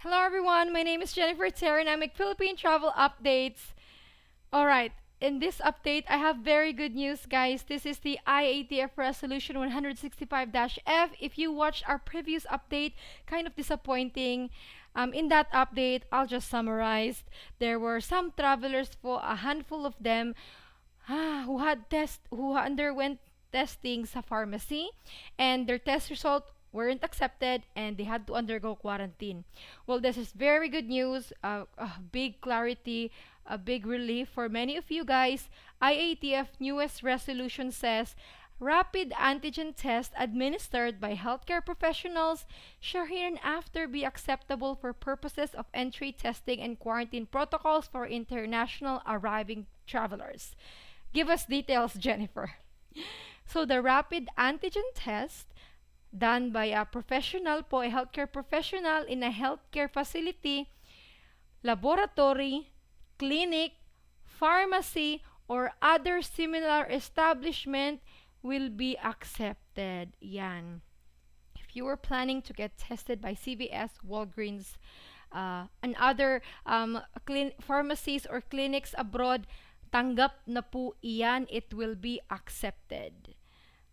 Hello everyone, my name is Jennifer Terri and I make Philippine Travel Updates. Alright, in this update, I have very good news guys. This is the Iatf Resolution 165-F. If you watched our previous update, kind of disappointing. In that update, I'll just summarize. There were some travelers, for a handful of them, who underwent testing sa pharmacy and their test result weren't accepted and they had to undergo quarantine. Well, this is very good news, a big clarity, a big relief for many of you guys. IATF newest resolution says rapid antigen test administered by healthcare professionals shall hereinafter be acceptable for purposes of entry testing and quarantine protocols for international arriving travelers. Give us details, Jennifer. So the rapid antigen test done by a professional po, a healthcare professional in a healthcare facility, laboratory, clinic, pharmacy, or other similar establishment will be accepted. Yan. If you were planning to get tested by CVS, Walgreens, and other pharmacies or clinics abroad, tanggap na po iyan, it will be accepted.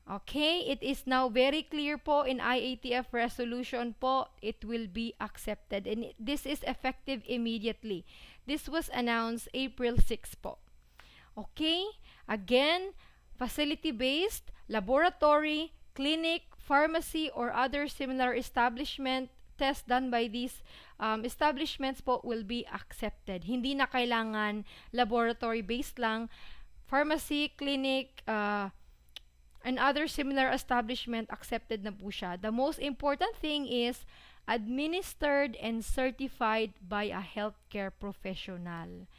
Okay, it is now very clear po in IATF resolution po, it will be accepted. And this is effective immediately. This was announced April 6 po. Okay, again, facility-based, laboratory, clinic, pharmacy, or other similar establishment, test done by these establishments po will be accepted. Hindi na kailangan laboratory-based lang. Pharmacy, clinic, and other similar establishment accepted na po siya. The most important thing is administered and certified by a healthcare professional.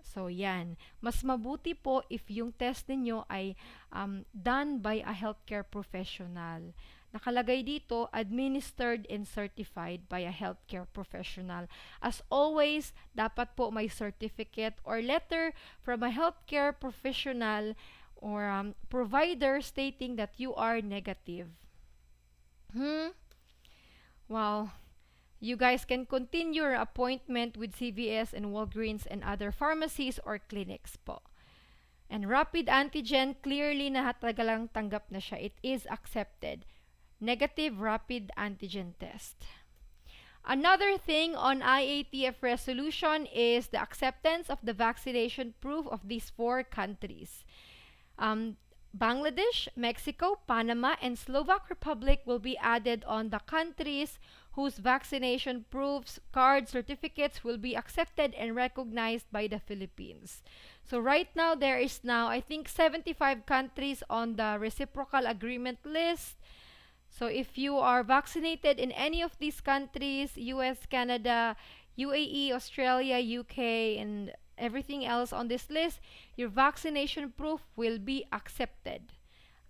So, yan. Mas mabuti po if yung test ninyo ay done by a healthcare professional. Nakalagay dito, administered and certified by a healthcare professional. As always, dapat po may certificate or letter from a healthcare professional or provider stating that you are negative. Well, you guys can continue your appointment with CVS and Walgreens and other pharmacies or clinics po. And rapid antigen, clearly na talagang tanggap na siya. It is accepted. Negative rapid antigen test. Another thing on IATF resolution is the acceptance of the vaccination proof of these 4 countries. Bangladesh, Mexico, Panama, and Slovak Republic will be added on the countries whose vaccination proofs, cards, certificates will be accepted and recognized by the Philippines. So right now, there is now, I think, 75 countries on the reciprocal agreement list. So if you are vaccinated in any of these countries, US, Canada, UAE, Australia, UK, and everything else on this list, your vaccination proof will be accepted.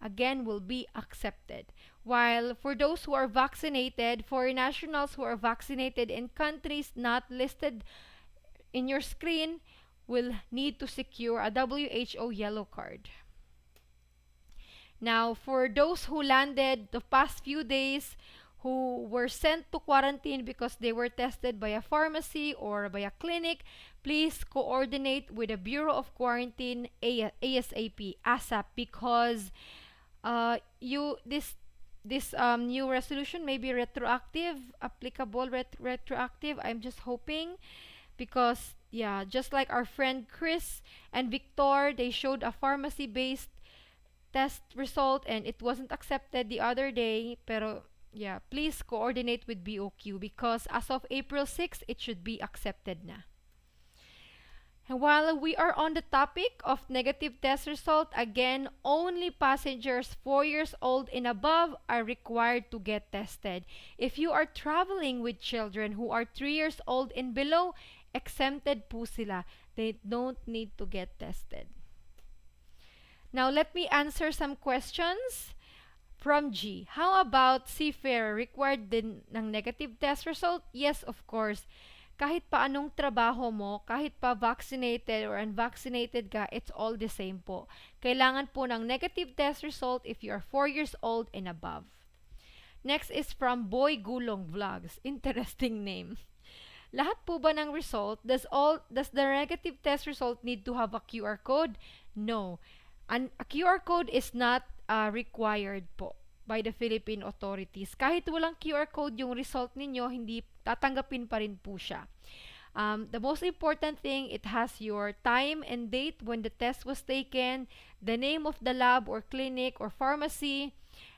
Again, will be accepted. While for those who are vaccinated, foreign nationals who are vaccinated in countries not listed in your screen will need to secure a WHO yellow card. Now, for those who landed the past few days, who were sent to quarantine because they were tested by a pharmacy or by a clinic, please coordinate with the Bureau of Quarantine ASAP, because this new resolution may be retroactive, applicable retroactive. I'm just hoping, because yeah, just like our friend Chris and Victor, they showed a pharmacy-based test result and it wasn't accepted the other day. Pero yeah, please coordinate with BOQ because as of April 6, it should be accepted na. And while we are on the topic of negative test result, again, only passengers 4 years old and above are required to get tested. If you are traveling with children who are 3 years old and below, exempted po sila. They don't need to get tested. Now, let me answer some questions from G. How about seafarer? Required din ng negative test result? Yes, of course. Kahit pa anong trabaho mo, kahit pa vaccinated or unvaccinated ka, it's all the same po. Kailangan po ng negative test result if you are 4 years old and above. Next is from Boy Gulong Vlogs. Interesting name. Lahat po ba ng result, does the negative test result need to have a QR code? No. A QR code is not required po by the Philippine authorities. Kahit walang QR code yung result ninyo, hindi tatanggapin pa rin po siya. The most important thing, it has your time and date when the test was taken, the name of the lab or clinic or pharmacy,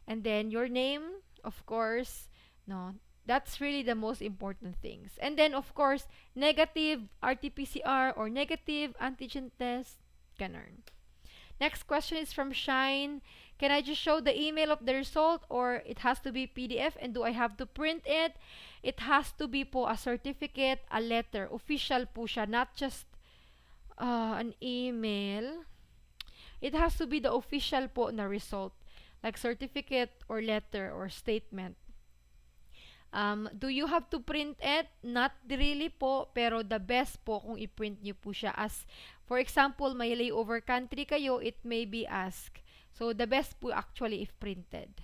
and then your name, of course. No, that's really the most important things. And then, of course, negative RT-PCR or negative antigen test. Ganun. Next question is from Shine. Can I just show the email of the result or it has to be PDF and do I have to print it? It has to be po a certificate, a letter. Official po siya, not just an email. It has to be the official po na result. Like certificate or letter or statement. Do you have to print it? Not really po, pero the best po kung i-print nyo po siya. As, for example, may layover country kayo, it may be asked. So, the best po actually if printed.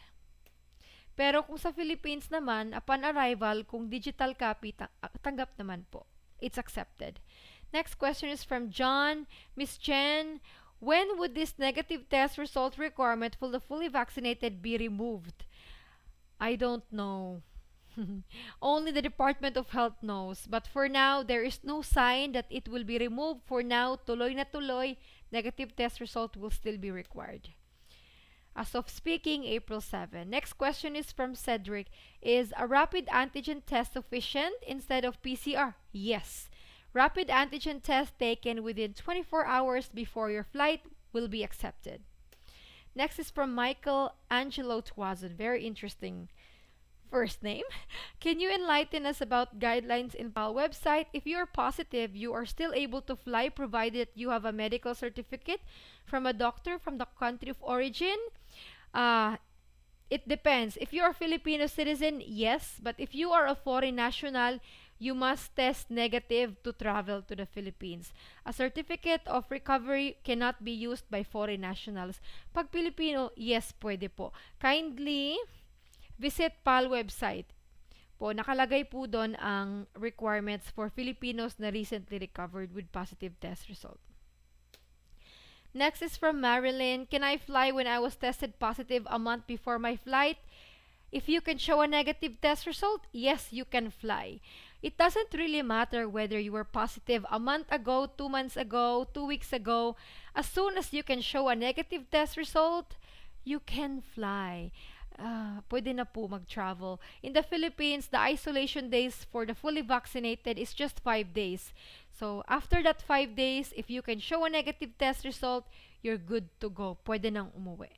Pero kung sa Philippines naman, upon arrival, kung digital copy, tanggap naman po. It's accepted. Next question is from John. Miss Jen, when would this negative test result requirement for the fully vaccinated be removed? I don't know. Only the Department of Health knows. But for now, there is no sign that it will be removed. For now, tuloy na tuloy, negative test result will still be required. As of speaking, April 7. Next question is from Cedric. Is a rapid antigen test sufficient instead of PCR? Yes. Rapid antigen test taken within 24 hours before your flight will be accepted. Next is from Michael Angelo Tuazon. Very interesting first name. Can you enlighten us about guidelines in PAL website? If you are positive, you are still able to fly provided you have a medical certificate from a doctor from the country of origin. It depends. If you are a Filipino citizen, yes. But if you are a foreign national, you must test negative to travel to the Philippines. A certificate of recovery cannot be used by foreign nationals. Pag Filipino, yes, pwede po. Kindly visit PAL website po. Nakalagay po doon ang requirements for Filipinos na recently recovered with positive test result. Next is from Marilyn. Can I fly when I was tested positive a month before my flight? If you can show a negative test result, yes, you can fly. It doesn't really matter whether you were positive a month ago, 2 months ago, 2 weeks ago. As soon as you can show a negative test result, you can fly. Pwede na po mag-travel. In the Philippines, the isolation days for the fully vaccinated is just 5 days. So, after that 5 days, if you can show a negative test result, you're good to go. Pwede nang umuwi.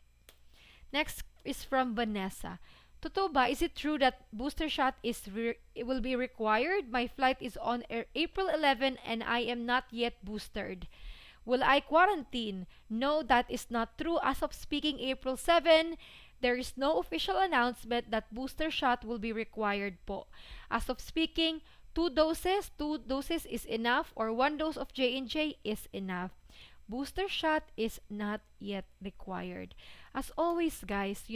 Next is from Vanessa. Totoo ba? Is it true that booster shot it will be required? My flight is on April 11 and I am not yet boosted. Will I quarantine? No, that is not true. As of speaking, April 7, there is no official announcement that booster shot will be required po. As of speaking, 2 doses is enough, or 1 dose of J&J is enough. Booster shot is not yet required. As always, guys,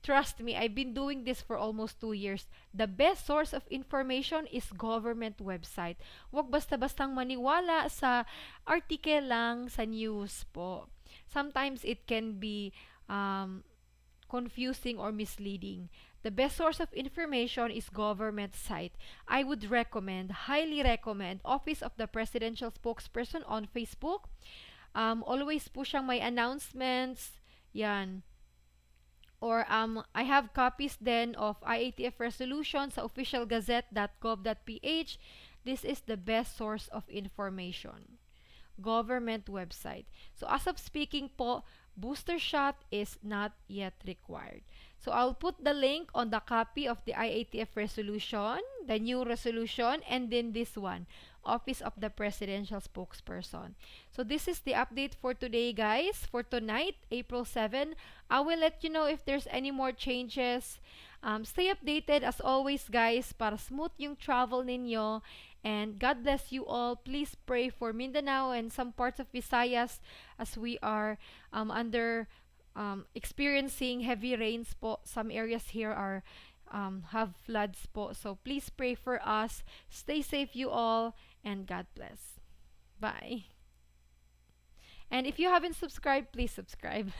trust me, I've been doing this for almost 2 years. The best source of information is government website. Huwag basta-bastang maniwala sa article lang sa news po. Sometimes it can be confusing or misleading. The best source of information is government site. I would highly recommend, Office of the Presidential Spokesperson on Facebook. Always po siyang may announcements. Yan. Or I have copies then of Iatf resolution sa officialgazette.gov.ph. This is the best source of information. Government website. So as of speaking po, booster shot is not yet required. So I'll put the link on the copy of the Iatf resolution, the new resolution, and then this one, Office of the Presidential Spokesperson. So this is the update for today, guys. For tonight, April 7, I will let you know if there's any more changes. Stay updated as always, guys, para smooth yung travel ninyo. And God bless you all. Please pray for Mindanao and some parts of Visayas as we are experiencing heavy rains po. Some areas here are have floods po. So please pray for us. Stay safe you all, and God bless. Bye. And if you haven't subscribed, please subscribe.